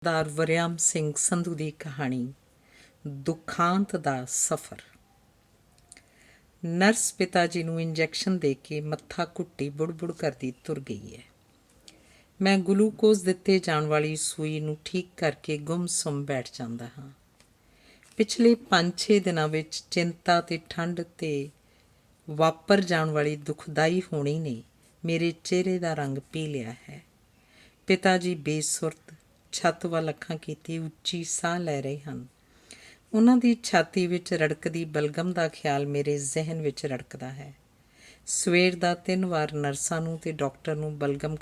ਸਰਦਾਰ ਵਰਿਆਮ ਸਿੰਘ ਸੰਧੂ ਦੀ ਕਹਾਣੀ ਦੁਖਾਂਤ ਦਾ ਸਫ਼ਰ। ਨਰਸ ਪਿਤਾ ਜੀ ਨੂੰ ਇੰਜੈਕਸ਼ਨ ਦੇ ਕੇ ਮੱਥਾ ਘੁੱਟੀ ਬੁੜ-ਬੁੜ ਕਰਦੀ ਤੁਰ ਗਈ ਹੈ। ਮੈਂ ਗਲੂਕੋਜ਼ ਦਿੱਤੇ ਜਾਣ ਵਾਲੀ ਸੂਈ ਨੂੰ ਠੀਕ ਕਰਕੇ ਗੁੰਮ-ਸੁੰਮ ਬੈਠ ਜਾਂਦਾ ਹਾਂ। ਪਿਛਲੇ 5-6 ਦਿਨਾਂ ਵਿੱਚ ਚਿੰਤਾ ਤੇ ਠੰਡ ਤੇ ਵਾਪਰ ਜਾਣ ਵਾਲੀ ਦੁਖਦਾਈ ਹੋਣੀ ਨੇ ਮੇਰੇ ਚਿਹਰੇ ਦਾ ਰੰਗ ਪੀ ਲਿਆ ਹੈ। ਪਿਤਾ ਜੀ ਬੇਸੁਰਤ ਛੱਤ ਵੱਲ ਅੱਖਾਂ ਕੀਤੀ ਉੱਚੀ ਸਾਹ ਲੈ ਰਹੇ ਹਨ। ਉਹਨਾਂ ਦੀ ਛਾਤੀ ਵਿੱਚ ਰੜਕਦੀ ਬਲਗਮ ਦਾ ਖਿਆਲ ਮੇਰੇ ਜ਼ਿਹਨ ਵਿੱਚ ਰੜਕਦਾ ਹੈ। ਸਵੇਰ ਦਾ 3 ਵਾਰ ਨਰਸਾਂ ਨੂੰ ਤੇ ਡਾਕਟਰ ਨੂੰ ਬਲਗਮ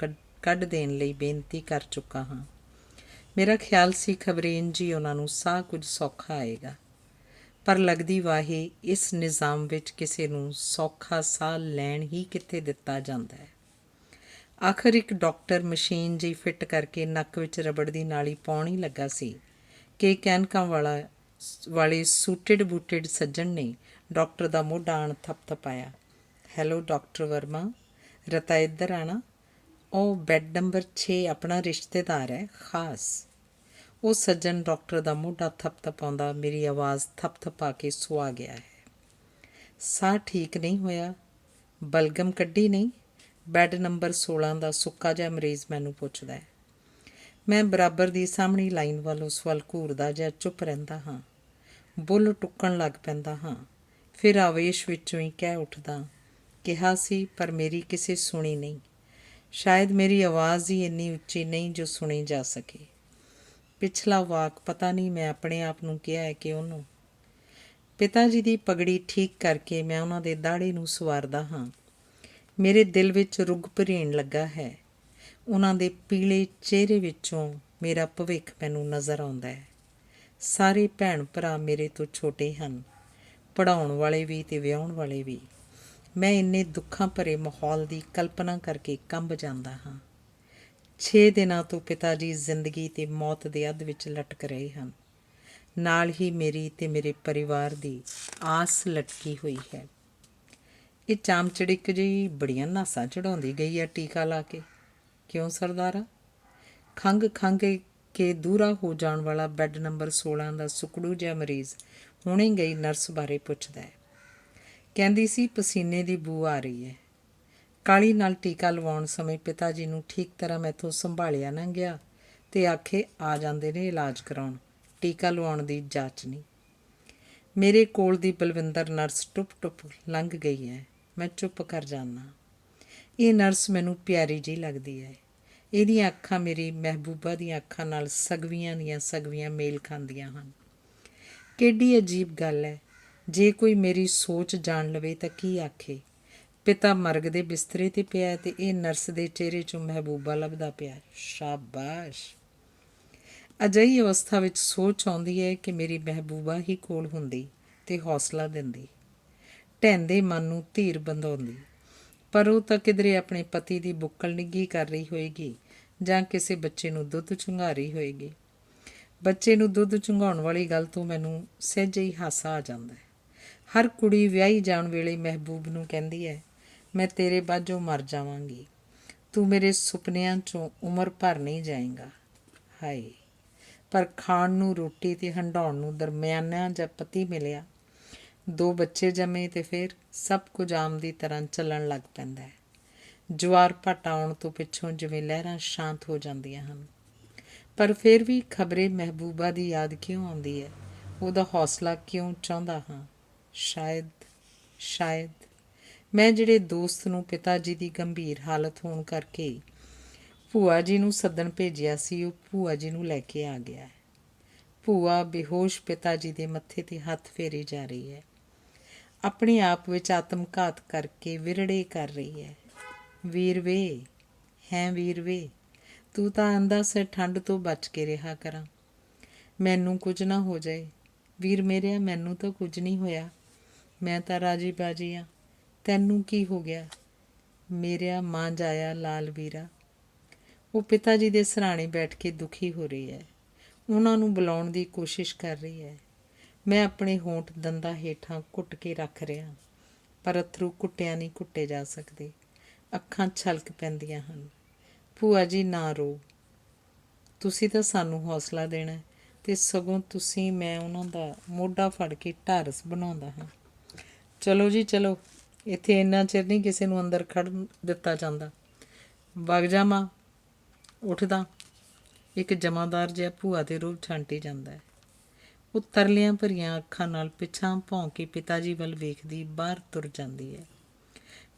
ਕੱਢ ਦੇਣ ਲਈ ਬੇਨਤੀ ਕਰ ਚੁੱਕਾ ਹਾਂ। ਮੇਰਾ ਖਿਆਲ ਸੀ ਖਬਰੇ ਇੰਝ ਹੀ ਉਹਨਾਂ ਨੂੰ ਸਾਹ ਕੁਝ ਸੌਖਾ ਆਏਗਾ, ਪਰ ਲੱਗਦੀ ਵਾਹੀ ਇਸ ਨਿਜ਼ਾਮ ਵਿੱਚ ਕਿਸੇ ਨੂੰ ਸੌਖਾ ਸਾਹ ਲੈਣ ਹੀ ਕਿੱਥੇ ਦਿੱਤਾ ਜਾਂਦਾ ਹੈ। ਆਖਰ ਇੱਕ ਡਾਕਟਰ ਮਸ਼ੀਨ ਜਿਹੀ ਫਿੱਟ ਕਰਕੇ ਨੱਕ ਵਿੱਚ ਰਬੜ ਦੀ ਨਾਲੀ ਪਾਉਣ ਹੀ ਲੱਗਾ ਸੀ ਕਿ ਕੈਨਕਾਂ ਵਾਲੇ ਸੂਟਡ ਬੂਟਡ ਸੱਜਣ ਨੇ ਡਾਕਟਰ ਦਾ ਮੋਢਾ ਆਣ ਥਪਥਪਾਇਆ। ਹੈਲੋ ਡਾਕਟਰ ਵਰਮਾ, ਰਤਾ ਇੱਧਰ ਆਣਾ। ਉਹ ਬੈੱਡ ਨੰਬਰ 6 ਆਪਣਾ ਰਿਸ਼ਤੇਦਾਰ ਹੈ ਖਾਸ। ਉਹ ਸੱਜਣ ਡਾਕਟਰ ਦਾ ਮੋਢਾ ਥਪਥਪਾਉਂਦਾ ਮੇਰੀ ਆਵਾਜ਼ ਥਪਥਪਾ ਕੇ ਸੁਆ ਗਿਆ ਹੈ। ਸਾਹ ਠੀਕ ਨਹੀਂ ਹੋਇਆ? ਬਲਗਮ ਕੱਢੀ ਨਹੀਂ? ਬੈੱਡ ਨੰਬਰ 16 ਦਾ ਸੁੱਕਾ ਜਿਹਾ ਮਰੀਜ਼ ਮੈਨੂੰ ਪੁੱਛਦਾ ਹੈ। ਮੈਂ ਬਰਾਬਰ ਦੀ ਸਾਹਮਣੀ ਲਾਈਨ ਵੱਲ ਉਸ ਵੱਲ ਘੂਰਦਾ ਜਿਹਾ ਚੁੱਪ ਰਹਿੰਦਾ ਹਾਂ। ਬੁੱਲ ਟੁੱਕਣ ਲੱਗ ਪੈਂਦਾ ਹਾਂ। ਫਿਰ ਆਵੇਸ਼ ਵਿੱਚੋਂ ਹੀ ਕਹਿ ਉੱਠਦਾ, ਕਿਹਾ ਸੀ ਪਰ ਮੇਰੀ ਕਿਸੇ ਸੁਣੀ ਨਹੀਂ। ਸ਼ਾਇਦ ਮੇਰੀ ਆਵਾਜ਼ ਹੀ ਇੰਨੀ ਉੱਚੀ ਨਹੀਂ ਜੋ ਸੁਣੀ ਜਾ ਸਕੇ। ਪਿਛਲਾ ਵਾਕ ਪਤਾ ਨਹੀਂ ਮੈਂ ਆਪਣੇ ਆਪ ਨੂੰ ਕਿਹਾ ਹੈ ਕਿ ਉਹਨੂੰ। ਪਿਤਾ ਜੀ ਦੀ ਪਗੜੀ ਠੀਕ ਕਰਕੇ ਮੈਂ ਉਹਨਾਂ ਦੇ ਦਾੜੇ ਨੂੰ ਸਵਾਰਦਾ ਹਾਂ। ਮੇਰੇ ਦਿਲ ਵਿੱਚ ਰੁੱਗ ਭਰੀਣ ਲੱਗਾ ਹੈ। ਉਹਨਾਂ ਦੇ ਪੀਲੇ ਚਿਹਰੇ ਵਿੱਚੋਂ ਮੇਰਾ ਭਵਿੱਖ ਮੈਨੂੰ ਨਜ਼ਰ ਆਉਂਦਾ ਹੈ। ਸਾਰੇ ਭੈਣ ਭਰਾ ਮੇਰੇ ਤੋਂ ਛੋਟੇ ਹਨ, ਪੜ੍ਹਾਉਣ ਵਾਲੇ ਵੀ ਅਤੇ ਵਿਆਹੁਣ ਵਾਲੇ ਵੀ। ਮੈਂ ਇੰਨੇ ਦੁੱਖਾਂ ਭਰੇ ਮਾਹੌਲ ਦੀ ਕਲਪਨਾ ਕਰਕੇ ਕੰਬ ਜਾਂਦਾ ਹਾਂ। 6 ਦਿਨਾਂ ਤੋਂ ਪਿਤਾ ਜੀ ਜ਼ਿੰਦਗੀ ਅਤੇ ਮੌਤ ਦੇ ਅੱਧ ਵਿੱਚ ਲਟਕ ਰਹੇ ਹਨ। ਨਾਲ ਹੀ ਮੇਰੀ ਅਤੇ ਮੇਰੇ ਪਰਿਵਾਰ ਦੀ ਆਸ ਲਟਕੀ ਹੋਈ ਹੈ। ਇਹ ਚਾਮਚੜਿਕ ਜਿਹੀ ਬੜੀਆਂ ਨਾਸਾਂ ਚੜ੍ਹਾਉਂਦੀ ਗਈ ਹੈ ਟੀਕਾ ਲਾ ਕੇ। ਕਿਉਂ ਸਰਦਾਰਾ? ਖੰਘ ਕੇ ਦੂਰਾ ਹੋ ਜਾਣ ਵਾਲਾ ਬੈੱਡ ਨੰਬਰ 16 ਦਾ ਸੁਕੜੂ ਜਿਹਾ ਮਰੀਜ਼ ਹੁਣੇ ਗਈ ਨਰਸ ਬਾਰੇ ਪੁੱਛਦਾ ਹੈ। ਕਹਿੰਦੀ ਸੀ ਪਸੀਨੇ ਦੀ ਬੂ ਆ ਰਹੀ ਹੈ। ਕਾਹਲੀ ਨਾਲ ਟੀਕਾ ਲਵਾਉਣ ਸਮੇਂ ਪਿਤਾ ਜੀ ਨੂੰ ਠੀਕ ਤਰ੍ਹਾਂ ਮੈਥੋਂ ਸੰਭਾਲਿਆ ਨਾ ਗਿਆ ਅਤੇ ਆਖੇ ਆ ਜਾਂਦੇ ਨੇ ਇਲਾਜ ਕਰਾਉਣ, ਟੀਕਾ ਲਵਾਉਣ ਦੀ ਜਾਂਚ ਨਹੀਂ। ਮੇਰੇ ਕੋਲ ਦੀ ਬਲਵਿੰਦਰ ਨਰਸ ਟੁੱਪ ਲੰਘ ਗਈ ਹੈ। ਮੈਂ ਚੁੱਪ ਕਰ ਜਾਂਦਾ। ਇਹ ਨਰਸ ਮੈਨੂੰ ਪਿਆਰੀ ਜਿਹੀ ਲੱਗਦੀ ਹੈ। ਇਹਦੀਆਂ ਅੱਖਾਂ ਮੇਰੀ ਮਹਿਬੂਬਾ ਦੀਆਂ ਅੱਖਾਂ ਨਾਲ ਸਗਵੀਆਂ ਮੇਲ ਖਾਂਦੀਆਂ ਹਨ। ਕਿੱਡੀ ਅਜੀਬ ਗੱਲ ਹੈ, ਜੇ ਕੋਈ ਮੇਰੀ ਸੋਚ ਜਾਣ ਲਵੇ ਤਾਂ ਕੀ ਆਖੇ। ਪਿਤਾ ਮਰਗ ਦੇ ਬਿਸਤਰੇ 'ਤੇ ਪਿਆ ਅਤੇ ਇਹ ਨਰਸ ਦੇ ਚਿਹਰੇ 'ਚੋਂ ਮਹਿਬੂਬਾ ਲੱਭਦਾ ਪਿਆ। ਸ਼ਾਬਾਸ਼। ਅਜਿਹੀ ਅਵਸਥਾ ਵਿੱਚ ਸੋਚ ਆਉਂਦੀ ਹੈ ਕਿ ਮੇਰੀ ਮਹਿਬੂਬਾ ਹੀ ਕੋਲ ਹੁੰਦੀ ਅਤੇ ਹੌਸਲਾ ਦਿੰਦੀ, ਢਹਿੰਦੇ ਮਨ ਨੂੰ ਧੀਰ ਬੰਧਾਉਂਦੀ। ਪਰ ਉਹ ਤਾਂ ਕਿਧਰੇ ਆਪਣੇ ਪਤੀ ਦੀ ਬੁੱਕਲ ਨਿੱਘੀ ਕਰ ਰਹੀ ਹੋਏਗੀ ਜਾਂ ਕਿਸੇ ਬੱਚੇ ਨੂੰ ਦੁੱਧ ਚੁੰਘਾ ਰਹੀ ਹੋਏਗੀ। ਬੱਚੇ ਨੂੰ ਦੁੱਧ ਚੁੰਘਾਉਣ ਵਾਲੀ ਗੱਲ ਤੋਂ ਮੈਨੂੰ ਸਹਿਜੇ ਹੀ ਹਾਸਾ ਆ ਜਾਂਦਾ ਹੈ। ਹਰ ਕੁੜੀ ਵਿਆਹੀ ਜਾਣ ਵੇਲੇ ਮਹਿਬੂਬ ਨੂੰ ਕਹਿੰਦੀ ਹੈ, ਮੈਂ ਤੇਰੇ ਬਾਝੋਂ ਮਰ ਜਾਵਾਂਗੀ, ਤੂੰ ਮੇਰੇ ਸੁਪਨਿਆਂ 'ਚੋਂ ਉਮਰ ਭਰ ਨਹੀਂ ਜਾਏਗਾ। ਹਾਏ, ਪਰ ਖਾਣ ਨੂੰ ਰੋਟੀ ਅਤੇ ਹੰਡਾਉਣ ਨੂੰ ਦਰਮਿਆਨਾ ਜਿਹਾ ਪਤੀ ਮਿਲਿਆ, 2 ਬੱਚੇ ਜੰਮੇ ਅਤੇ ਫਿਰ ਸਭ ਕੁਝ ਆਮ ਦੀ ਤਰ੍ਹਾਂ ਚੱਲਣ ਲੱਗ ਪੈਂਦਾ ਹੈ। ਜਵਾਰ ਭਾਟਾ ਆਉਣ ਤੋਂ ਪਿੱਛੋਂ ਜਿਵੇਂ ਲਹਿਰਾਂ ਸ਼ਾਂਤ ਹੋ ਜਾਂਦੀਆਂ ਹਨ। ਪਰ ਫਿਰ ਵੀ ਖਬਰੇ ਮਹਿਬੂਬਾ ਦੀ ਯਾਦ ਕਿਉਂ ਆਉਂਦੀ ਹੈ? ਉਹਦਾ ਹੌਸਲਾ ਕਿਉਂ ਚਾਹੁੰਦਾ ਹਾਂ? ਸ਼ਾਇਦ ਮੈਂ ਜਿਹੜੇ ਦੋਸਤ ਨੂੰ ਪਿਤਾ ਜੀ ਦੀ ਗੰਭੀਰ ਹਾਲਤ ਹੋਣ ਕਰਕੇ ਭੂਆ ਜੀ ਨੂੰ ਸੱਦਣ ਭੇਜਿਆ ਸੀ, ਉਹ ਭੂਆ ਜੀ ਨੂੰ ਲੈ ਕੇ ਆ ਗਿਆ ਹੈ। ਭੂਆ ਬੇਹੋਸ਼ ਪਿਤਾ ਜੀ ਦੇ ਮੱਥੇ 'ਤੇ ਹੱਥ ਫੇਰੀ ਜਾ ਰਹੀ ਹੈ। ਆਪਣੇ ਆਪ ਵਿੱਚ ਆਤਮਘਾਤ ਕਰਕੇ ਵਿਰੜੇ ਕਰ ਰਹੀ ਹੈ। ਵੀਰ ਵੇ, ਤੂੰ ਤਾਂ ਆਂਦਾ ਸੀ ਠੰਡ ਤੋਂ ਬਚ ਕੇ ਰਿਹਾ ਕਰਾਂ, ਮੈਨੂੰ ਕੁਝ ਨਾ ਹੋ ਜਾਏ। ਵੀਰ ਮੇਰਿਆ, ਮੈਨੂੰ ਤਾਂ ਕੁਝ ਨਹੀਂ ਹੋਇਆ, ਮੈਂ ਤਾਂ ਰਾਜੀ ਬਾਜੀ ਹਾਂ। ਤੈਨੂੰ ਕੀ ਹੋ ਗਿਆ ਮੇਰਿਆ ਮਾਂ ਜਾਇਆ ਲਾਲ ਵੀਰਾ? ਉਹ ਪਿਤਾ ਜੀ ਦੇ ਸਿਰਹਾਣੇ ਬੈਠ ਕੇ ਦੁਖੀ ਹੋ ਰਹੀ ਹੈ। ਉਹਨਾਂ ਨੂੰ ਬੁਲਾਉਣ ਦੀ ਕੋਸ਼ਿਸ਼ ਕਰ ਰਹੀ ਹੈ। ਮੈਂ ਆਪਣੇ ਹੋਂਠ ਦੰਦਾਂ ਹੇਠਾਂ ਘੁੱਟ ਕੇ ਰੱਖ ਰਿਹਾ, ਪਰ ਅੱਥਰੂ ਨਹੀਂ ਘੁੱਟੇ ਜਾ ਸਕਦੇ। ਅੱਖਾਂ ਛਲਕ ਪੈਂਦੀਆਂ ਹਨ। ਭੂਆ ਜੀ ਨਾ ਰੋ, ਤੁਸੀਂ ਤਾਂ ਸਾਨੂੰ ਹੌਸਲਾ ਦੇਣਾ ਹੈ, ਤੇ ਸਗੋਂ ਤੁਸੀਂ ਮੈਂ ਉਹਨਾਂ ਦਾ ਮੋਢਾ ਫੜ ਕੇ ਢਾਰਸ ਬਣਾਉਂਦਾ ਹਾਂ। ਚਲੋ ਜੀ ਚਲੋ, ਇੱਥੇ ਇੰਨਾ ਚਿਰ ਨਹੀਂ ਕਿਸੇ ਨੂੰ ਅੰਦਰ ਖੜ੍ਹਨ ਦਿੱਤਾ ਜਾਂਦਾ। ਵਗ ਜਾ ਮਾਂ, ਉੱਠਦਾ। ਇੱਕ ਜਮਾਦਾਰ ਜਿਹਾ ਭੂਆ ਦੇ ਰੂਹ ਛਾਂਟੀ ਜਾਂਦਾ ਹੈ। ਉਹ ਤਰਲਿਆਂ ਭਰੀਆਂ ਅੱਖਾਂ ਨਾਲ ਪਿਛਾਂ ਭੌਂ ਕੇ ਪਿਤਾ ਜੀ ਵੱਲ ਵੇਖਦੀ ਬਾਹਰ ਤੁਰ ਜਾਂਦੀ ਹੈ।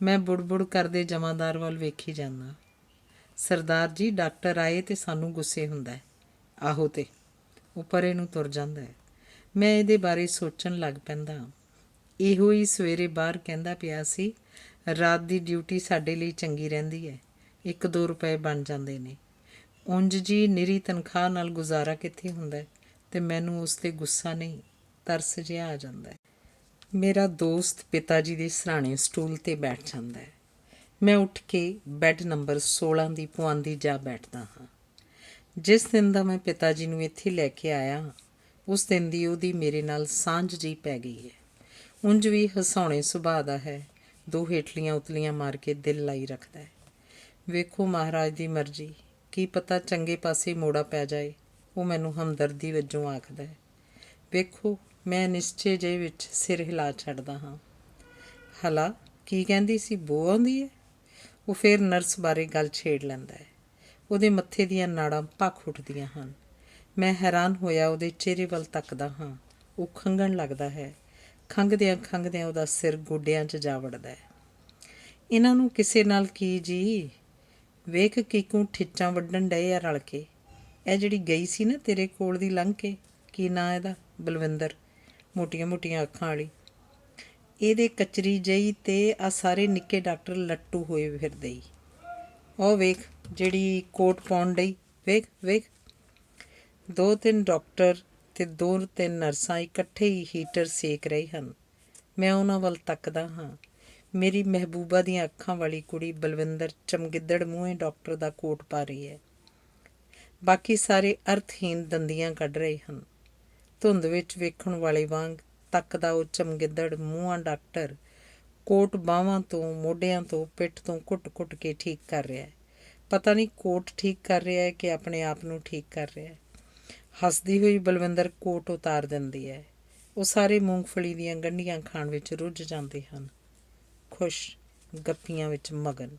ਮੈਂ ਬੁੜ ਕਰਦੇ ਜਮਾਦਾਰ ਵੱਲ ਵੇਖੀ ਜਾਂਦਾ। ਸਰਦਾਰ ਜੀ, ਡਾਕਟਰ ਆਏ ਤੇ ਸਾਨੂੰ ਗੁੱਸੇ ਹੁੰਦਾ ਹੈ। ਆਹੋ ਤੇ ਉਹ ਪਰੇ ਨੂੰ ਤੁਰ ਜਾਂਦਾ ਹੈ। ਮੈਂ ਇਹਦੇ ਬਾਰੇ ਸੋਚਣ ਲੱਗ ਪੈਂਦਾ। ਇਹੋ ਹੀ ਸਵੇਰੇ ਬਾਹਰ ਕਹਿੰਦਾ ਪਿਆ ਸੀ, ਰਾਤ ਦੀ ਡਿਊਟੀ ਸਾਡੇ ਲਈ ਚੰਗੀ ਰਹਿੰਦੀ ਹੈ, 1-2 ਰੁਪਏ ਬਣ ਜਾਂਦੇ ਨੇ। ਉਂਝ ਜੀ ਨਿਰੀ ਤਨਖਾਹ ਨਾਲ ਗੁਜ਼ਾਰਾ ਕਿੱਥੇ ਹੁੰਦਾ, ਤੇ ਮੈਨੂੰ ਉਸ 'ਤੇ ਗੁੱਸਾ ਨਹੀਂ, ਤਰਸ ਜਿਹਾ ਆ ਜਾਂਦਾ ਹੈ। ਮੇਰਾ ਦੋਸਤ ਪਿਤਾ ਜੀ ਦੇ ਸਿਰਹਾਣੇ ਸਟੂਲ 'ਤੇ ਬੈਠ ਜਾਂਦਾ ਹੈ। ਮੈਂ ਉੱਠ ਕੇ ਬੈੱਡ ਨੰਬਰ 16 ਦੀ ਪੁਆਂਦੀ ਜਾ ਬੈਠਦਾ ਹਾਂ। ਜਿਸ ਦਿਨ ਦਾ ਮੈਂ ਪਿਤਾ ਜੀ ਨੂੰ ਇੱਥੇ ਲੈ ਕੇ ਆਇਆ ਹਾਂ, ਉਸ ਦਿਨ ਦੀ ਉਹਦੀ ਮੇਰੇ ਨਾਲ ਸਾਂਝ ਜਿਹੀ ਪੈ ਗਈ ਹੈ। ਉਂਝ ਵੀ ਹਸਾਉਣੇ ਸੁਭਾਅ ਦਾ ਹੈ, 2 ਹੇਠਲੀਆਂ ਉਤਲੀਆਂ ਮਾਰ ਕੇ ਦਿਲ ਲਾਈ ਰੱਖਦਾ ਹੈ। ਵੇਖੋ ਮਹਾਰਾਜ ਦੀ ਮਰਜ਼ੀ, ਕੀ ਪਤਾ ਚੰਗੇ ਪਾਸੇ ਮੋੜਾ ਪੈ ਜਾਏ, ਉਹ ਮੈਨੂੰ ਹਮਦਰਦੀ ਵਜੋਂ ਆਖਦਾ ਹੈ। ਵੇਖੋ, ਮੈਂ ਨਿਸ਼ਚੇ ਜਿਹੇ ਵਿੱਚ ਸਿਰ ਹਿਲਾ ਛੱਡਦਾ ਹਾਂ। ਹਲਾ, ਕੀ ਕਹਿੰਦੀ ਸੀ, ਬੋ ਆਉਂਦੀ ਹੈ? ਉਹ ਫਿਰ ਨਰਸ ਬਾਰੇ ਗੱਲ ਛੇੜ ਲੈਂਦਾ ਹੈ। ਉਹਦੇ ਮੱਥੇ ਦੀਆਂ ਨਾੜਾਂ ਭਖ ਉੱਠਦੀਆਂ ਹਨ। ਮੈਂ ਹੈਰਾਨ ਹੋਇਆ ਉਹਦੇ ਚਿਹਰੇ ਵੱਲ ਤੱਕਦਾ ਹਾਂ। ਉਹ ਖੰਘਣ ਲੱਗਦਾ ਹੈ। ਖੰਘਦਿਆਂ ਉਹਦਾ ਸਿਰ ਗੋਡਿਆਂ 'ਚ ਜਾ ਵੜਦਾ ਹੈ। ਇਹਨਾਂ ਨੂੰ ਕਿਸੇ ਨਾਲ ਕੀ ਜੀ? ਵੇਖ ਕੀਕੂ ਠਿੱਚਾਂ ਵੱਢਣ ਡਏ ਆ ਰਲ ਕੇ। ਇਹ ਜਿਹੜੀ ਗਈ ਸੀ ਨਾ ਤੇਰੇ ਕੋਲ ਦੀ ਲੰਘ ਕੇ, ਕੀ ਨਾਂ ਇਹਦਾ? ਬਲਵਿੰਦਰ, ਮੋਟੀਆਂ ਅੱਖਾਂ ਵਾਲੀ। ਇਹਦੇ ਕਚਰੀ ਜਿਹੀ ਤੇ ਆ ਸਾਰੇ ਨਿੱਕੇ ਡਾਕਟਰ ਲੱਟੂ ਹੋਏ ਫਿਰਦੇ ਈ। ਉਹ ਵੇਖ ਜਿਹੜੀ ਕੋਟ ਪਾਉਣ ਡਈ, ਵੇਖ ਵੇਖ। 2-3 ਡਾਕਟਰ ਤੇ 2-3 ਨਰਸਾਂ ਇਕੱਠੇ ਹੀ ਹੀਟਰ ਸੇਕ ਰਹੇ ਹਨ। ਮੈਂ ਉਹਨਾਂ ਵੱਲ ਤੱਕਦਾ ਹਾਂ। ਮੇਰੀ ਮਹਿਬੂਬਾ ਦੀਆਂ ਅੱਖਾਂ ਵਾਲੀ ਕੁੜੀ ਬਲਵਿੰਦਰ ਚਮਗਿੱਦੜ ਮੂੰਹੇ ਡਾਕਟਰ ਦਾ ਕੋਟ ਪਾ ਰਹੀ ਹੈ। ਬਾਕੀ ਸਾਰੇ ਅਰਥਹੀਨ ਦੰਦੀਆਂ ਕੱਢ ਰਹੇ ਹਨ। ਧੁੰਦ ਵਿੱਚ ਵੇਖਣ ਵਾਲੇ ਵਾਂਗ ਤੱਕਦਾ ਉਹ ਚਮਗਿੱਦੜ ਮੂੰਹਾਂ ਡਾਕਟਰ ਕੋਟ ਬਾਹਾਂ ਤੋਂ, ਮੋਢਿਆਂ ਤੋਂ, ਪਿੱਠ ਤੋਂ ਘੁੱਟ ਕੇ ਠੀਕ ਕਰ ਰਿਹਾ ਹੈ। ਪਤਾ ਨਹੀਂ ਕੋਟ ਠੀਕ ਕਰ ਰਿਹਾ ਹੈ ਕਿ ਆਪਣੇ ਆਪ ਨੂੰ ਠੀਕ ਕਰ ਰਿਹਾ ਹੈ। ਹੱਸਦੀ ਹੋਈ ਬਲਵਿੰਦਰ ਕੋਟ ਉਤਾਰ ਦਿੰਦੀ ਹੈ। ਉਹ ਸਾਰੇ ਮੂੰਗਫਲੀ ਦੀਆਂ ਗੰਢੀਆਂ ਖਾਣ ਵਿੱਚ ਰੁੱਝ ਜਾਂਦੇ ਹਨ, ਖੁਸ਼, ਗੱਪੀਆਂ ਵਿੱਚ ਮਗਨ।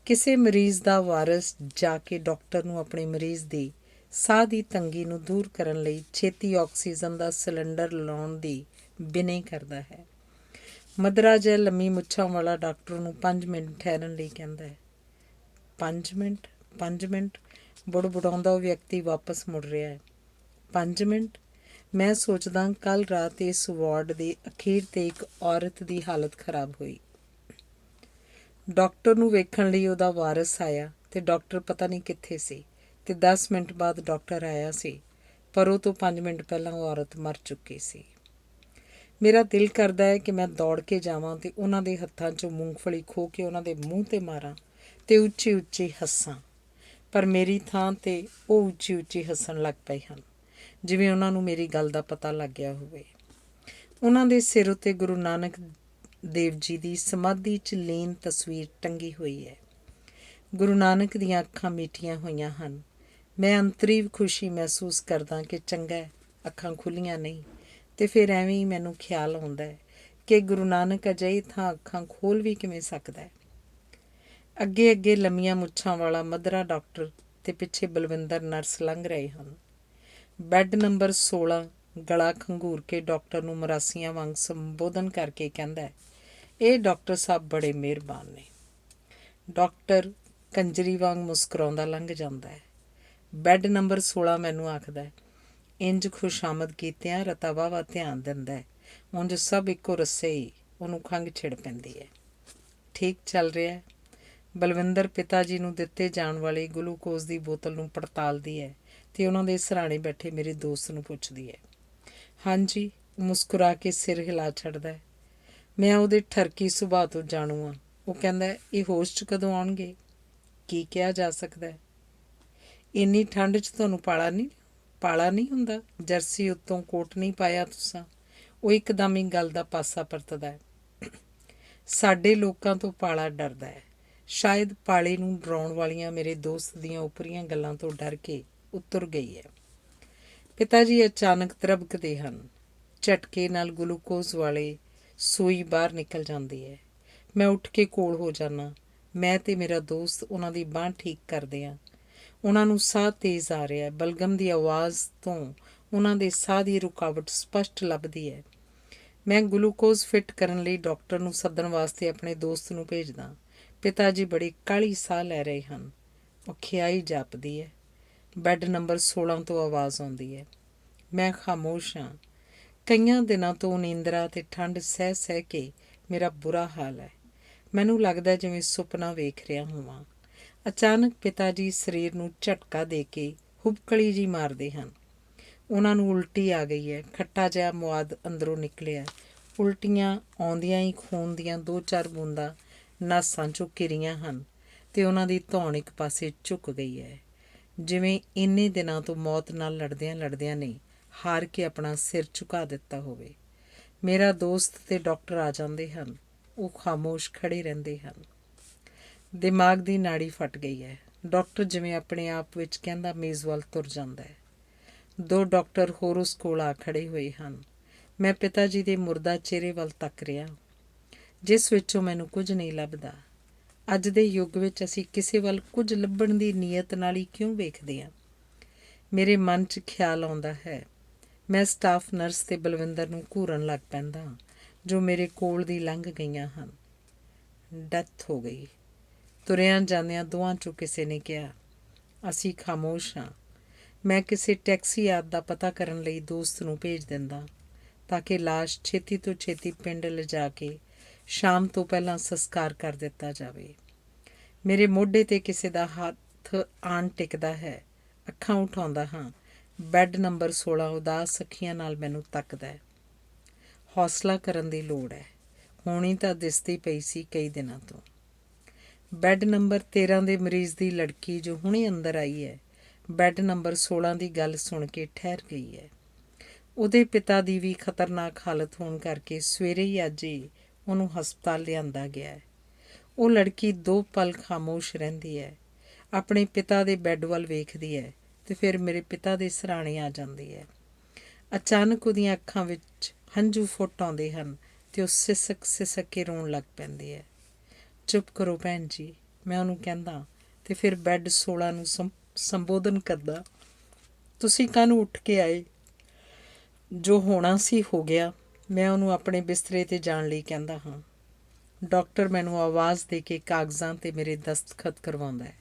ਕਿਸੇ ਮਰੀਜ਼ ਦਾ ਵਾਰਸ ਜਾ ਕੇ ਡਾਕਟਰ ਨੂੰ ਆਪਣੇ ਮਰੀਜ਼ ਦੀ ਸਾਹ ਦੀ ਤੰਗੀ ਨੂੰ ਦੂਰ ਕਰਨ ਲਈ ਛੇਤੀ ਆਕਸੀਜਨ ਦਾ ਸਿਲੰਡਰ ਲਾਉਣ ਦੀ ਬਿਨ੍ਹੀ ਕਰਦਾ ਹੈ। ਮਧਰਾ ਜਿਹਾ ਲੰਮੀ ਮੁੱਛਾਂ ਵਾਲਾ ਡਾਕਟਰ ਨੂੰ 5 ਮਿੰਟ ਠਹਿਰਨ ਲਈ ਕਹਿੰਦਾ ਹੈ। 5 ਮਿੰਟ ਬੁੜਬੁੜਾਉਂਦਾ ਉਹ ਵਿਅਕਤੀ ਵਾਪਸ ਮੁੜ ਰਿਹਾ ਹੈ। 5 ਮਿੰਟ? ਮੈਂ ਸੋਚਦਾ ਕੱਲ੍ਹ ਰਾਤ ਇਸ ਵਾਰਡ ਦੇ ਅਖੀਰ 'ਤੇ ਇੱਕ ਔਰਤ ਦੀ ਹਾਲਤ ਖਰਾਬ ਹੋਈ। ਡਾਕਟਰ ਨੂੰ ਵੇਖਣ ਲਈ ਉਹਦਾ ਵਾਰਸ ਆਇਆ ਤੇ ਡਾਕਟਰ ਪਤਾ ਨਹੀਂ ਕਿੱਥੇ ਸੀ, ਤੇ 10 ਮਿੰਟ ਬਾਅਦ ਡਾਕਟਰ ਆਇਆ ਸੀ, ਪਰ ਉਹ ਤੋਂ 5 ਮਿੰਟ ਪਹਿਲਾਂ ਉਹ ਔਰਤ ਮਰ ਚੁੱਕੀ ਸੀ। ਮੇਰਾ ਦਿਲ ਕਰਦਾ ਹੈ ਕਿ ਮੈਂ ਦੌੜ ਕੇ ਜਾਵਾਂ ਤੇ ਉਹਨਾਂ ਦੇ ਹੱਥਾਂ 'ਚੋਂ ਮੂੰਗਫਲੀ ਖੋਹ ਕੇ ਉਹਨਾਂ ਦੇ ਮੂੰਹ 'ਤੇ ਮਾਰਾਂ ਤੇ ਉੱਚੀ ਹੱਸਾਂ, ਪਰ ਮੇਰੀ ਥਾਂ 'ਤੇ ਉਹ ਉੱਚੀ ਹੱਸਣ ਲੱਗ ਪਏ ਹਨ, ਜਿਵੇਂ ਉਹਨਾਂ ਨੂੰ ਮੇਰੀ ਗੱਲ ਦਾ ਪਤਾ ਲੱਗ ਗਿਆ ਹੋਵੇ। ਉਹਨਾਂ ਦੇ ਸਿਰ ਉੱਤੇ ਗੁਰੂ ਨਾਨਕ ਦੇਵ ਜੀ ਦੀ ਸਮਾਧੀ 'ਚ ਲੀਨ ਤਸਵੀਰ ਟੰਗੀ ਹੋਈ ਹੈ। ਗੁਰੂ ਨਾਨਕ ਦੀਆਂ ਅੱਖਾਂ ਮੀਠੀਆਂ ਹੋਈਆਂ ਹਨ। ਮੈਂ ਅੰਤਰੀ ਖੁਸ਼ੀ ਮਹਿਸੂਸ ਕਰਦਾ ਕਿ ਚੰਗਾ ਅੱਖਾਂ ਖੁੱਲ੍ਹੀਆਂ ਨਹੀਂ, ਤੇ ਫਿਰ ਐਵੇਂ ਹੀ ਮੈਨੂੰ ਖਿਆਲ ਆਉਂਦਾ ਹੈ ਕਿ ਗੁਰੂ ਨਾਨਕ ਅਜਿਹੀ ਥਾਂ ਅੱਖਾਂ ਖੋਲ੍ਹ ਵੀ ਕਿਵੇਂ ਸਕਦਾ ਹੈ। ਅੱਗੇ ਲੰਮੀਆਂ ਮੁੱਛਾਂ ਵਾਲਾ ਮਧਰਾ ਡਾਕਟਰ ਤੇ ਪਿੱਛੇ ਬਲਵਿੰਦਰ ਨਰਸ ਲੰਘ ਰਹੇ ਹਨ। ਬੈੱਡ ਨੰਬਰ 16 ਗਲਾ ਖੰਗੂਰ ਕੇ ਡਾਕਟਰ ਨੂੰ ਮਰਾਸੀਆਂ ਵਾਂਗ ਸੰਬੋਧਨ ਕਰਕੇ ਕਹਿੰਦਾ, ਇਹ ਡਾਕਟਰ ਸਾਹਿਬ ਬੜੇ ਮਿਹਰਬਾਨ ਨੇ। ਡਾਕਟਰ ਕੰਜਰੀ ਵਾਂਗ ਮੁਸਕਰਾਉਂਦਾ ਲੰਘ ਜਾਂਦਾ ਹੈ। ਬੈੱਡ ਨੰਬਰ 16 ਮੈਨੂੰ ਆਖਦਾ, ਇੰਜ ਖੁਸ਼ਾਮਦ ਕੀਤਿਆਂ ਰਤਾ ਵਾਹਵਾ ਧਿਆਨ ਦਿੰਦਾ ਹੈ, ਉਂਝ ਸਭ ਇੱਕੋ ਰੱਸੇ ਹੀ ਉਹਨੂੰ ਖੰਘ ਛਿੜ ਪੈਂਦੀ ਹੈ। ਠੀਕ ਚੱਲ ਰਿਹਾ? ਬਲਵਿੰਦਰ ਪਿਤਾ ਜੀ ਨੂੰ ਦਿੱਤੇ ਜਾਣ ਵਾਲੇ ਗਲੂਕੋਜ਼ ਦੀ ਬੋਤਲ ਨੂੰ ਪੜਤਾਲਦੀ ਹੈ ਤੇ ਉਹਨਾਂ ਦੇ ਸਿਰਹਾਣੇ ਬੈਠੇ ਮੇਰੇ ਦੋਸਤ ਨੂੰ ਪੁੱਛਦੀ ਹੈ। ਹਾਂਜੀ, ਮੁਸਕਰਾ ਕੇ ਸਿਰ ਹਿਲਾ ਛੱਡਦਾ ਹੈ। ਮੈਂ ਉਹਦੇ ਠਰਕੀ ਸੁਭਾਅ ਤੋਂ ਜਾਣੂ ਹਾਂ। ਉਹ ਕਹਿੰਦਾ, ਇਹ ਹੋਸ਼ 'ਚ ਕਦੋਂ ਆਉਣਗੇ? ਕੀ ਕਿਹਾ ਜਾ ਸਕਦਾ ਹੈ? ਇੰਨੀ ਠੰਡ 'ਚ ਤੁਹਾਨੂੰ ਪਾਲਾ ਨਹੀਂ ਹੁੰਦਾ? ਜਰਸੀ ਉੱਤੋਂ ਕੋਟ ਨਹੀਂ ਪਾਇਆ ਤੁਸਾਂ? ਉਹ ਇੱਕਦਮ ਹੀ ਗੱਲ ਦਾ ਪਾਸਾ ਪਰਤਦਾ ਹੈ। ਸਾਡੇ ਲੋਕਾਂ ਤੋਂ ਪਾਲਾ ਡਰਦਾ ਹੈ। ਸ਼ਾਇਦ ਪਾਲੇ ਨੂੰ ਡਰਾਉਣ ਵਾਲੀਆਂ ਮੇਰੇ ਦੋਸਤ ਦੀਆਂ ਉਪਰੀਆਂ ਗੱਲਾਂ ਤੋਂ ਡਰ ਕੇ ਉਤਰ ਗਈ ਹੈ। ਪਿਤਾ ਜੀ ਅਚਾਨਕ ਤ੍ਰਬਕਦੇ ਹਨ। ਝਟਕੇ ਨਾਲ ਗਲੂਕੋਜ਼ ਵਾਲੇ ਸੂਈ ਬਾਹਰ ਨਿਕਲ ਜਾਂਦੀ ਹੈ। ਮੈਂ ਉੱਠ ਕੇ ਕੋਲ ਹੋ ਜਾਂਦਾ। ਮੈਂ ਤੇ ਮੇਰਾ ਦੋਸਤ ਉਹਨਾਂ ਦੀ ਬਾਂਹ ਠੀਕ ਕਰਦੇ ਹਾਂ। ਉਹਨਾਂ ਨੂੰ ਸਾਹ ਤੇਜ਼ ਆ ਰਿਹਾ। ਬਲਗਮ ਦੀ ਆਵਾਜ਼ ਤੋਂ ਉਹਨਾਂ ਦੇ ਸਾਹ ਦੀ ਰੁਕਾਵਟ ਸਪਸ਼ਟ ਲੱਭਦੀ ਹੈ। ਮੈਂ ਗਲੂਕੋਜ਼ ਫਿੱਟ ਕਰਨ ਲਈ ਡਾਕਟਰ ਨੂੰ ਸੱਦਣ ਵਾਸਤੇ ਆਪਣੇ ਦੋਸਤ ਨੂੰ ਭੇਜਦਾ। ਪਿਤਾ ਜੀ ਬੜੀ ਕਾਹਲੀ ਸਾਹ ਲੈ ਰਹੇ ਹਨ। ਔਖਿਆਈ ਜਾਪਦੀ ਹੈ। ਬੈੱਡ ਨੰਬਰ 16 ਤੋਂ ਆਵਾਜ਼ ਆਉਂਦੀ ਹੈ। ਮੈਂ ਖਾਮੋਸ਼ ਹਾਂ। ਕਈਆਂ ਦਿਨਾਂ ਤੋਂ ਨੀਂਦਰਾ ਅਤੇ ਠੰਡ ਸਹਿ ਸਹਿ ਕੇ ਮੇਰਾ ਬੁਰਾ ਹਾਲ ਹੈ। ਮੈਨੂੰ ਲੱਗਦਾ ਜਿਵੇਂ ਸੁਪਨਾ ਵੇਖ ਰਿਹਾ ਹੋਵਾਂ। ਅਚਾਨਕ ਪਿਤਾ ਜੀ ਸਰੀਰ ਨੂੰ ਝਟਕਾ ਦੇ ਕੇ ਹੁਬਕਲੀ ਜੀ ਮਾਰਦੇ ਹਨ। ਉਹਨਾਂ ਨੂੰ ਉਲਟੀ ਆ ਗਈ ਹੈ। ਖੱਟਾ ਜਿਹਾ ਮੁਆਦ ਅੰਦਰੋਂ ਨਿਕਲਿਆ। ਉਲਟੀਆਂ ਆਉਂਦਿਆਂ ਹੀ ਖੂਨ ਦੀਆਂ 2-4 ਬੂੰਦਾਂ ਨਾਸਾਂ 'ਚੋਂ ਘਿਰੀਆਂ ਹਨ ਅਤੇ ਉਹਨਾਂ ਦੀ ਧੌਣ ਇੱਕ ਪਾਸੇ ਝੁਕ ਗਈ ਹੈ, ਜਿਵੇਂ ਇੰਨੇ ਦਿਨਾਂ ਤੋਂ ਮੌਤ ਨਾਲ ਲੜਦਿਆਂ ਲੜਦਿਆਂ ਨੇ ਹਾਰ ਕੇ ਆਪਣਾ ਸਿਰ ਝੁਕਾ ਦਿੱਤਾ ਹੋਵੇ। ਮੇਰਾ ਦੋਸਤ ਅਤੇ ਡਾਕਟਰ ਆ ਜਾਂਦੇ ਹਨ। ਉਹ ਖਾਮੋਸ਼ ਖੜ੍ਹੇ ਰਹਿੰਦੇ ਹਨ। ਦਿਮਾਗ ਦੀ ਨਾੜੀ ਫਟ ਗਈ ਹੈ। ਡਾਕਟਰ ਜਿਵੇਂ ਆਪਣੇ ਆਪ ਵਿੱਚ ਕਹਿੰਦਾ ਮੇਜ਼ ਵੱਲ ਤੁਰ ਜਾਂਦਾ ਹੈ। 2 ਡਾਕਟਰ ਹੋਰ ਉਸ ਕੋਲ ਆ ਖੜ੍ਹੇ ਹੋਏ ਹਨ। ਮੈਂ ਪਿਤਾ ਜੀ ਦੇ ਮੁਰਦਾ ਚਿਹਰੇ ਵੱਲ ਤੱਕ ਰਿਹਾ, ਜਿਸ ਵਿੱਚੋਂ ਮੈਨੂੰ ਕੁਝ ਨਹੀਂ ਲੱਭਦਾ। ਅੱਜ ਦੇ ਯੁੱਗ ਵਿੱਚ ਅਸੀਂ ਕਿਸੇ ਵੱਲ ਕੁਝ ਲੱਭਣ ਦੀ ਨੀਅਤ ਨਾਲ ਹੀ ਕਿਉਂ ਵੇਖਦੇ ਹਾਂ? ਮੇਰੇ ਮਨ 'ਚ ਖਿਆਲ ਆਉਂਦਾ ਹੈ। ਮੈਂ ਸਟਾਫ ਨਰਸ ਅਤੇ ਬਲਵਿੰਦਰ ਨੂੰ ਘੂਰਨ ਲੱਗ ਪੈਂਦਾ, ਜੋ ਮੇਰੇ ਕੋਲ ਦੀ ਲੰਘ ਗਈਆਂ ਹਨ। ਡੈਥ ਹੋ ਗਈ। ਤੁਰਿਆਂ ਜਾਂਦਿਆਂ ਦੋਵਾਂ 'ਚੋਂ ਕਿਸੇ ਨੇ ਕਿਹਾ। ਅਸੀਂ ਖਾਮੋਸ਼ ਹਾਂ। ਮੈਂ ਕਿਸੇ ਟੈਕਸੀ ਆਦਿ ਦਾ ਪਤਾ ਕਰਨ ਲਈ ਦੋਸਤ ਨੂੰ ਭੇਜ ਦਿੰਦਾ, ਤਾਂ ਕਿ ਲਾਸ਼ ਛੇਤੀ ਤੋਂ ਛੇਤੀ ਪਿੰਡ ਲਿਜਾ ਕੇ ਸ਼ਾਮ ਤੋਂ ਪਹਿਲਾਂ ਸੰਸਕਾਰ ਕਰ ਦਿੱਤਾ ਜਾਵੇ। ਮੇਰੇ ਮੋਢੇ 'ਤੇ ਕਿਸੇ ਦਾ ਹੱਥ ਆਣ ਟਿਕਦਾ ਹੈ। ਅੱਖਾਂ ਉਠਾਉਂਦਾ ਹਾਂ। ਬੈੱਡ ਨੰਬਰ 16 ਉਦਾਸ ਅੱਖੀਆਂ ਨਾਲ ਮੈਨੂੰ ਤੱਕਦਾ ਹੈ। ਹੌਸਲਾ ਕਰਨ ਦੀ ਲੋੜ ਹੈ। ਹੋਣੀ ਤਾਂ ਦਿਸਦੀ ਪਈ ਸੀ ਕਈ ਦਿਨਾਂ ਤੋਂ। ਬੈੱਡ ਨੰਬਰ 13 ਦੇ ਮਰੀਜ਼ ਦੀ ਲੜਕੀ ਜੋ ਹੁਣੇ ਅੰਦਰ ਆਈ ਹੈ, ਬੈੱਡ ਨੰਬਰ 16 ਦੀ ਗੱਲ ਸੁਣ ਕੇ ਠਹਿਰ ਗਈ ਹੈ। ਉਹਦੇ ਪਿਤਾ ਦੀ ਵੀ ਖਤਰਨਾਕ ਹਾਲਤ ਹੋਣ ਕਰਕੇ ਸਵੇਰੇ ਹੀ ਅੱਜ ਹੀ ਉਹਨੂੰ ਹਸਪਤਾਲ ਲਿਆਂਦਾ ਗਿਆ ਹੈ। ਉਹ ਲੜਕੀ 2 ਪਲ ਖਾਮੋਸ਼ ਰਹਿੰਦੀ ਹੈ, ਆਪਣੇ ਪਿਤਾ ਦੇ ਬੈੱਡ ਵੱਲ ਵੇਖਦੀ ਹੈ ਅਤੇ ਫਿਰ ਮੇਰੇ ਪਿਤਾ ਦੇ ਸਿਰਹਾਣੇ ਆ ਜਾਂਦੀ ਹੈ। ਅਚਾਨਕ ਉਹਦੀਆਂ ਅੱਖਾਂ ਵਿੱਚ ਹੰਝੂ ਫੁੱਟ ਆਉਂਦੇ ਹਨ ਅਤੇ ਉਹ ਸਿਸਕ ਸਿਸਕ ਕੇ ਰੋਣ ਲੱਗ ਪੈਂਦੀ ਹੈ। ਚੁੱਪ ਕਰੋ ਭੈਣ ਜੀ, ਮੈਂ ਉਹਨੂੰ ਕਹਿੰਦਾ ਅਤੇ ਫਿਰ ਬੈੱਡ 16 ਨੂੰ ਸੰਬੋਧਨ ਕਰਦਾ। ਤੁਸੀਂ ਕਾਹਨੂੰ ਉੱਠ ਕੇ ਆਏ? ਜੋ ਹੋਣਾ ਸੀ ਹੋ ਗਿਆ। ਮੈਂ ਉਹਨੂੰ ਆਪਣੇ ਬਿਸਤਰੇ 'ਤੇ ਜਾਣ ਲਈ ਕਹਿੰਦਾ ਹਾਂ। ਡਾਕਟਰ ਮੈਨੂੰ ਆਵਾਜ਼ ਦੇ ਕੇ ਕਾਗਜ਼ਾਂ 'ਤੇ ਮੇਰੇ ਦਸਤਖਤ ਕਰਵਾਉਂਦਾ ਹੈ।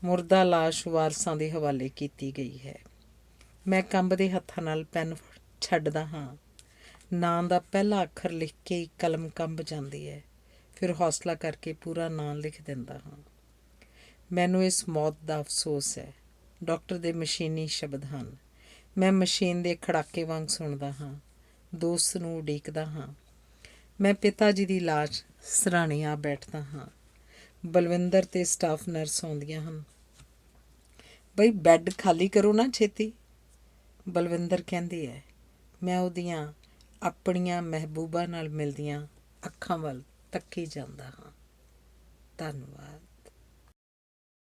ਮੁਰਦਾ ਲਾਸ਼ ਵਾਰਸਾਂ ਦੇ ਹਵਾਲੇ ਕੀਤੀ ਗਈ ਹੈ। ਮੈਂ ਕੰਬਦੇ ਹੱਥਾਂ ਨਾਲ ਪੈਨ ਛੱਡਦਾ ਹਾਂ। ਨਾਂ ਦਾ ਪਹਿਲਾ ਅੱਖਰ ਲਿਖ ਕੇ ਹੀ ਕਲਮ ਕੰਬ ਜਾਂਦੀ ਹੈ। ਫਿਰ ਹੌਸਲਾ ਕਰਕੇ ਪੂਰਾ ਨਾਂ ਲਿਖ ਦਿੰਦਾ ਹਾਂ। ਮੈਨੂੰ ਇਸ ਮੌਤ ਦਾ ਅਫਸੋਸ ਹੈ। ਡਾਕਟਰ ਦੇ ਮਸ਼ੀਨੀ ਸ਼ਬਦ ਹਨ। ਮੈਂ ਮਸ਼ੀਨ ਦੇ ਖੜਾਕੇ ਵਾਂਗ ਸੁਣਦਾ ਹਾਂ। ਦੋਸਤ ਨੂੰ ਉਡੀਕਦਾ ਹਾਂ। ਮੈਂ ਪਿਤਾ ਜੀ ਦੀ ਲਾਸ਼ ਸਿਰਹਾਣੇ ਆ ਬੈਠਦਾ ਹਾਂ। ਬਲਵਿੰਦਰ ਅਤੇ ਸਟਾਫ ਨਰਸ ਆਉਂਦੀਆਂ ਹਨ। ਬਈ ਬੈੱਡ ਖਾਲੀ ਕਰੋ ਨਾ ਛੇਤੀ, ਬਲਵਿੰਦਰ ਕਹਿੰਦੀ ਹੈ। ਮੈਂ ਉਹਦੀਆਂ ਆਪਣੀਆਂ ਮਹਿਬੂਬਾ ਨਾਲ ਮਿਲਦੀਆਂ ਅੱਖਾਂ ਵੱਲ ਤੱਕੀ ਜਾਂਦਾ ਹਾਂ। ਧੰਨਵਾਦ।